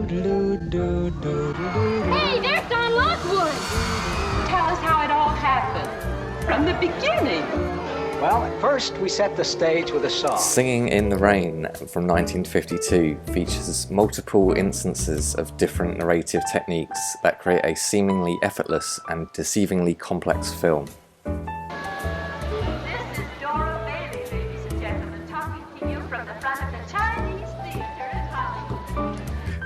Hey, there's Don Lockwood! Tell us how it all happened. From the beginning. Well, at first we set the stage with a song. Singin In The Rain from 1952 features multiple instances of different narrative techniques that create a seemingly effortless and deceivingly complex film. This is Dora Bailey, ladies and gentlemen, talking to you from the front of the Chinese Theater in Hollywood.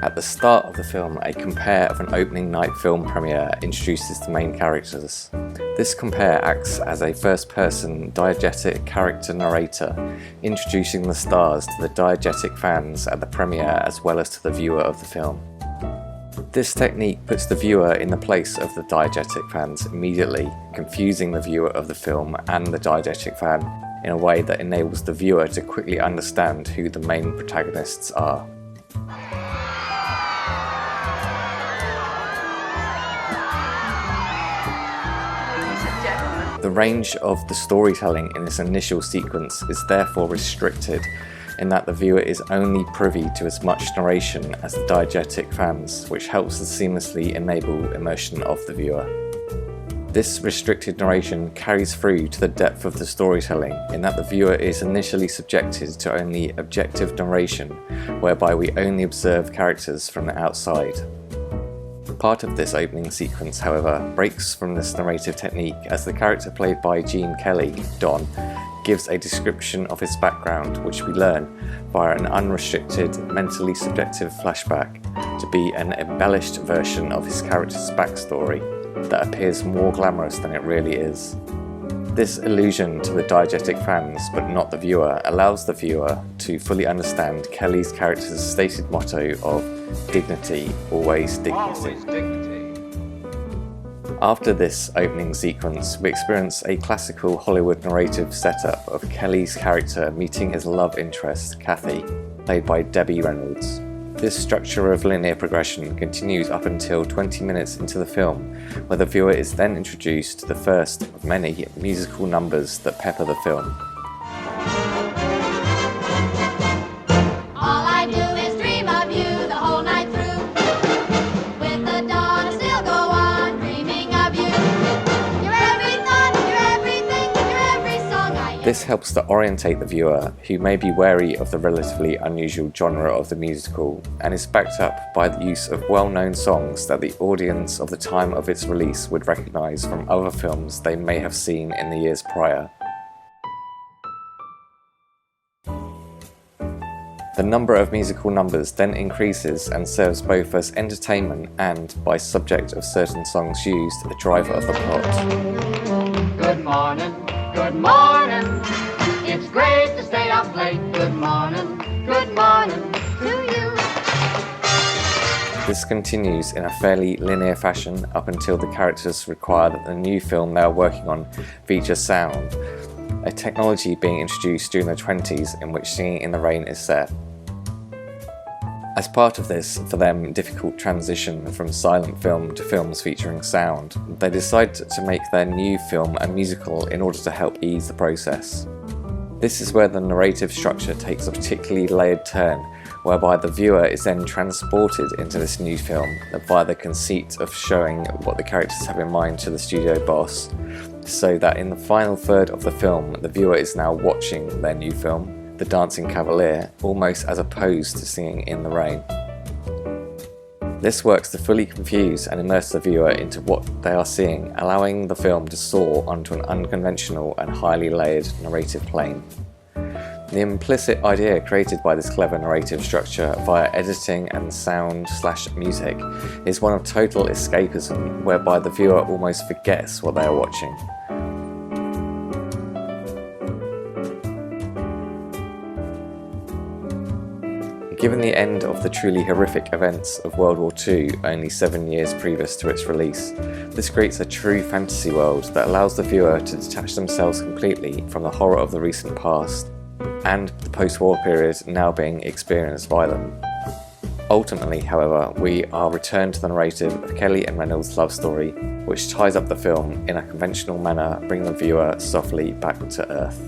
At the start of the film, a compere of an opening night film premiere introduces the main characters. This compere acts as a first-person diegetic character narrator, introducing the stars to the diegetic fans at the premiere as well as to the viewer of the film. This technique puts the viewer in the place of the diegetic fans immediately, confusing the viewer of the film and the diegetic fan in a way that enables the viewer to quickly understand who the main protagonists are. The range of the storytelling in this initial sequence is therefore restricted in that the viewer is only privy to as much narration as the diegetic fans, which helps to seamlessly enable immersion of the viewer. This restricted narration carries through to the depth of the storytelling in that the viewer is initially subjected to only objective narration, whereby we only observe characters from the outside. Part of this opening sequence, however, breaks from this narrative technique as the character played by Gene Kelly, Don, gives a description of his background, which we learn via an unrestricted, mentally subjective flashback to be an embellished version of his character's backstory that appears more glamorous than it really is. This allusion to the diegetic fans, but not the viewer, allows the viewer to fully understand Kelly's character's stated motto of dignity, always dignity. After this opening sequence, we experience a classical Hollywood narrative setup of Kelly's character meeting his love interest, Kathy, played by Debbie Reynolds. This structure of linear progression continues up until 20 minutes into the film, where the viewer is then introduced to the first of many musical numbers that pepper the film. All I do is dream of you the whole night through. With the dawn I still go on dreaming of you. You're every thought, you're everything, you're every song I hear. This helps to orientate the viewer, who may be wary of the relatively unusual genre of the musical, and is backed up by the use of well-known songs that the audience of the time of its release would recognise from other films they may have seen in the years prior. The number of musical numbers then increases and serves both as entertainment and, by subject of certain songs used, a driver of the plot. Good morning, good morning. It's great to stay up late. Good morning to you. This continues in a fairly linear fashion up until the characters require that the new film they are working on features sound, a technology being introduced during the 20s in which Singin In The Rain is set. As part of this, for them, difficult transition from silent film to films featuring sound, they decide to make their new film a musical in order to help ease the process. This is where the narrative structure takes a particularly layered turn, whereby the viewer is then transported into this new film via the conceit of showing what the characters have in mind to the studio boss, so that in the final third of the film, the viewer is now watching their new film, The Dancing Cavalier, almost as opposed to Singin In The Rain. This works to fully confuse and immerse the viewer into what they are seeing, allowing the film to soar onto an unconventional and highly layered narrative plane. The implicit idea created by this clever narrative structure via editing and sound/music is one of total escapism, whereby the viewer almost forgets what they are watching. Given the end of the truly horrific events of World War II only 7 years previous to its release, this creates a true fantasy world that allows the viewer to detach themselves completely from the horror of the recent past and the post-war period now being experienced by them. Ultimately, however, we are returned to the narrative of Kelly and Reynolds' love story, which ties up the film in a conventional manner, bringing the viewer softly back to earth.